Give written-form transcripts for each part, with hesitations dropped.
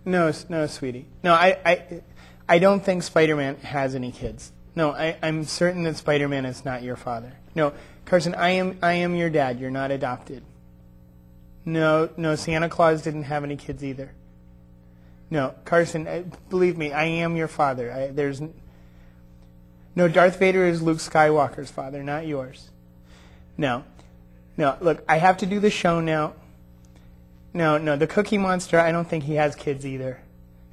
No, no, sweetie. No, I don't think Spider-Man has any kids. No, I'm certain that Spider-Man is not your father. No, Carson, I am your dad. You're not adopted. No, Santa Claus didn't have any kids either. No, Carson, believe me, I am your father. No, Darth Vader is Luke Skywalker's father, not yours. No, look, I have to do the show now. No, the Cookie Monster, I don't think he has kids either.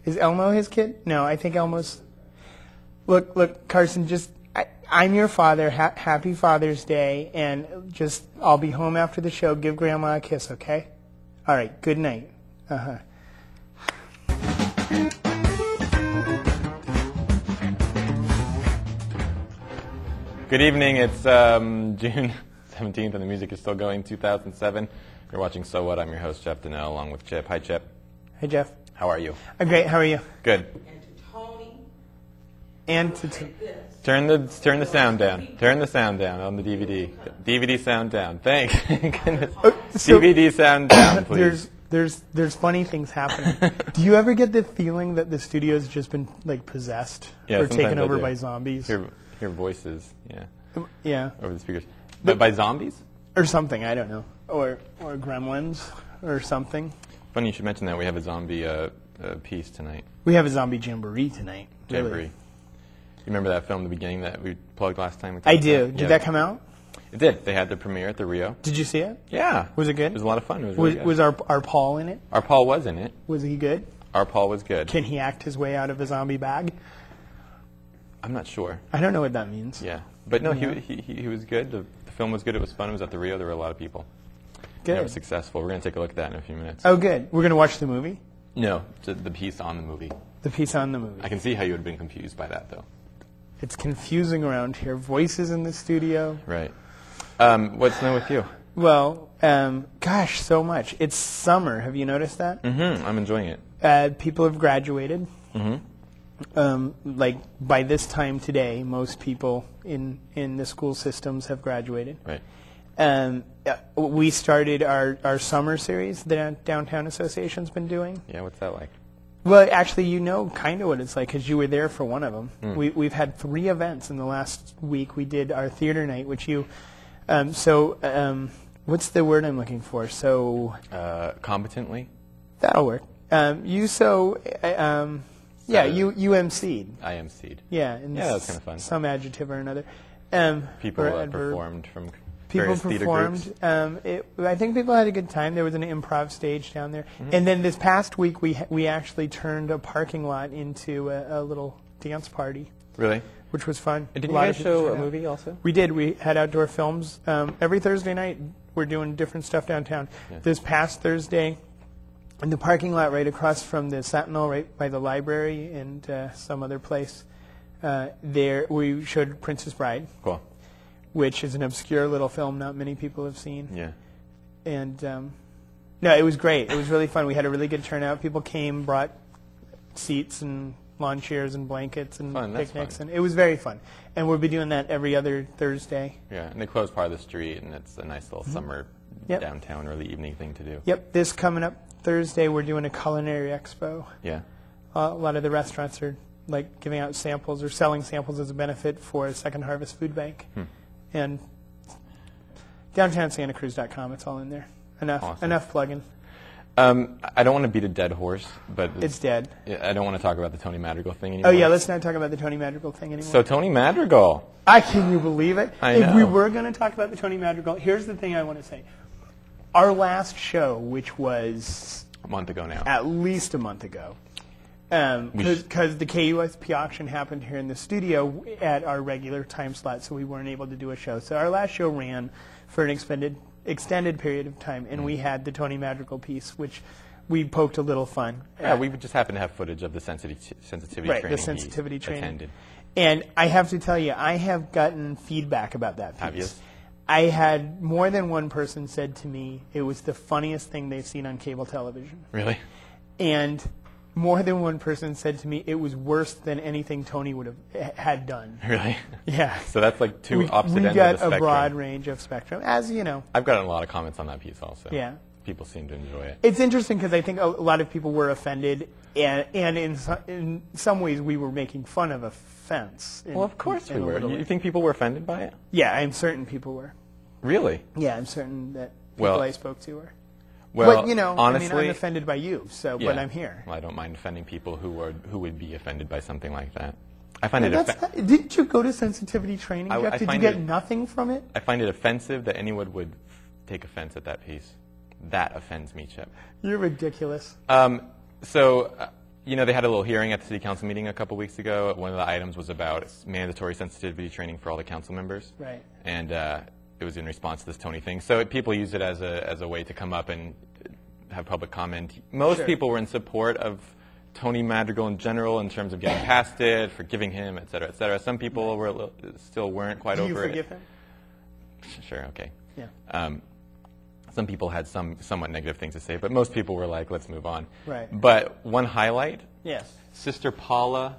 Is Elmo his kid? No, I think Elmo's... Look, Carson, I'm your father. Happy Father's Day, and I'll be home after the show. Give Grandma a kiss, okay? All right, good night. Uh-huh. Good evening. It's June 17th, and the music is still going, 2007. You're watching So What? I'm your host, Jeff Donnell, along with Chip. Hi, Chip. Hey, Jeff. How are you? I'm great. How are you? Good. And to Tony. Turn the sound down. Turn the sound down on the DVD. DVD sound down. Thanks. Goodness. DVD sound down, please. There's funny things happening. Do you ever get the feeling that the studio's just been possessed or taken over by zombies? Hear voices, yeah. Yeah. Over the speakers. But by zombies? Or something, I don't know. Or gremlins or something. Funny you should mention that. We have a zombie piece tonight. We have a zombie jamboree tonight. Jamboree. Really. You remember that film, The Beginning, that we plugged last time? I do. Did that come out? It did. They had the premiere at the Rio. Did you see it? Yeah. Was it good? It was a lot of fun. It was really good. Was our Paul in it? Our Paul was in it. Was he good? Our Paul was good. Can he act his way out of a zombie bag? I'm not sure. I don't know what that means. Yeah. But no, he was good. The film was good. It was fun. It was at the Rio. There were a lot of people. Good. And it was successful. We're going to take a look at that in a few minutes. Oh, good. We're going to watch the movie? No, the piece on the movie. The piece on the movie. I can see how you would have been confused by that, though. It's confusing around here. Voices in the studio. Right. What's new with you? Well, gosh, so much. It's summer. Have you noticed that? Mm-hmm. I'm enjoying it. People have graduated. Mm-hmm. By this time today, most people in the school systems have graduated. Right. We started our summer series that Downtown Association's been doing. Yeah, what's that like? Well, actually, you know kind of what it's like because you were there for one of them. We've had 3 events in the last week. We did our theater night, which you... what's the word I'm looking for? Competently? That'll work. You UMC'd. I emceed. Yeah, that's kind of fun. Some adjective or another. People performed from People various theater performed. groups. I think people had a good time. There was an improv stage down there. Mm-hmm. And then this past week, we actually turned a parking lot into a little dance party. Really? Which was fun. And didn't you guys show a movie also? We did. We had outdoor films. Every Thursday night, we're doing different stuff downtown. Yeah. This past Thursday, in the parking lot right across from the Sentinel, right by the library and some other place, there we showed Princess Bride. Cool. Which is an obscure little film not many people have seen. Yeah. And, no, it was great. It was really fun. We had a really good turnout. People came, brought seats and lawn chairs and blankets and picnics. And it was very fun. And we'll be doing that every other Thursday. Yeah, and they close part of the street, and it's a nice little summer downtown early evening thing to do. Yep. This coming up Thursday, we're doing a culinary expo. Yeah. A lot of the restaurants are, giving out samples or selling samples as a benefit for Second Harvest Food Bank. And downtownsantacruz.com, it's all in there. Enough plugging. I don't want to beat a dead horse, but... It's dead. I don't want to talk about the Tony Madrigal thing anymore. Oh, yeah, let's not talk about the Tony Madrigal thing anymore. So Tony Madrigal. Can you believe it? I know. If we were going to talk about the Tony Madrigal, here's the thing I want to say. Our last show, which was... A month ago now. At least a month ago. Because the KUSP auction happened here in the studio at our regular time slot, so we weren't able to do a show. So our last show ran for an extended period of time, and we had the Tony Madrigal piece, which we poked a little fun. Yeah, we just happened to have footage of the sensitivity training. Right, the sensitivity training. Attended. And I have to tell you, I have gotten feedback about that piece. Have you? I had more than one person said to me it was the funniest thing they've seen on cable television. Really? And more than one person said to me it was worse than anything Tony would have had done. Really? Yeah. So that's like two opposite ends of the spectrum. We got a broad range of spectrum, as you know. I've gotten a lot of comments on that piece also. Yeah. people seem to enjoy it. It's interesting because I think a lot of people were offended, and in some ways we were making fun of offense. Well, of course we were. You think people were offended by it? Yeah, I'm certain people were. Really? Yeah, I'm certain that people I spoke to were. Well, but, honestly, I'm offended by you, so but I'm here. Well, I don't mind offending people who would be offended by something like that. I find Didn't you go to sensitivity training, Jeff? Did you get nothing from it? I find it offensive that anyone would take offense at that piece. That offends me, Chip. You're ridiculous. So, they had a little hearing at the city council meeting a couple weeks ago. One of the items was about mandatory sensitivity training for all the council members. Right. And it was in response to this Tony thing. So people use it as a way to come up and have public comment. Most people were in support of Tony Madrigal in general in terms of getting past it, forgiving him, et cetera, et cetera. Some people were still weren't quite over it. Do you forgive him? Sure, okay. Yeah. Some people had somewhat negative things to say, but most people were like, let's move on. Right. But one highlight, yes, Sister Paula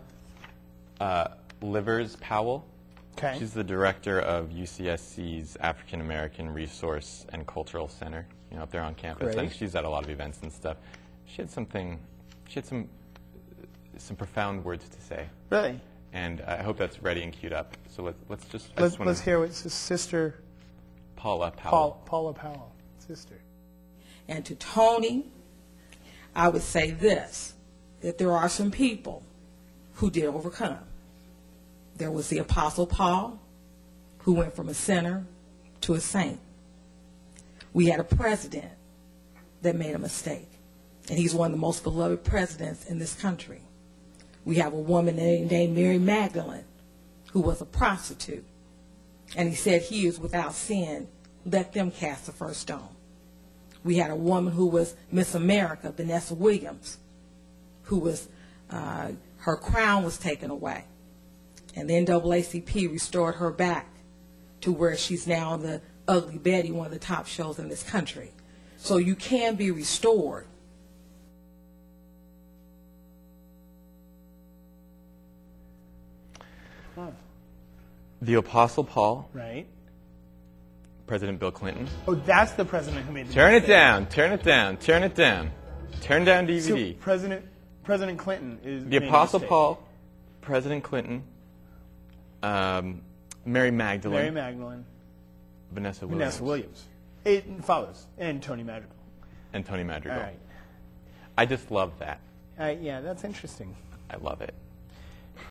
Livers Powell. Okay. She's the director of UCSC's African American Resource and Cultural Center, up there on campus. Great. And she's at a lot of events and stuff. She had some profound words to say. Really? And I hope that's ready and queued up. So let's hear what Sister Paula Powell. Paula Powell, sister. And to Tony, I would say this, that there are some people who did overcome. There was the Apostle Paul, who went from a sinner to a saint. We had a president that made a mistake, and he's one of the most beloved presidents in this country. We have a woman named Mary Magdalene, who was a prostitute, and he said he is without sin. Let them cast the first stone. We had a woman who was Miss America, Vanessa Williams, who was her crown was taken away. And the NAACP restored her back to where she's now on the Ugly Betty, one of the top shows in this country. So you can be restored. The Apostle Paul. Right. President Bill Clinton. Oh, that's the president who made the Turn mistake. it down, turn it down, turn it down. Turn down DVD. So President Clinton is the Apostle Paul, President Clinton, Mary Magdalene, Vanessa Williams. It follows. And Tony Madrigal. And Tony Madrigal. All right. I just love that. Yeah, that's interesting. I love it.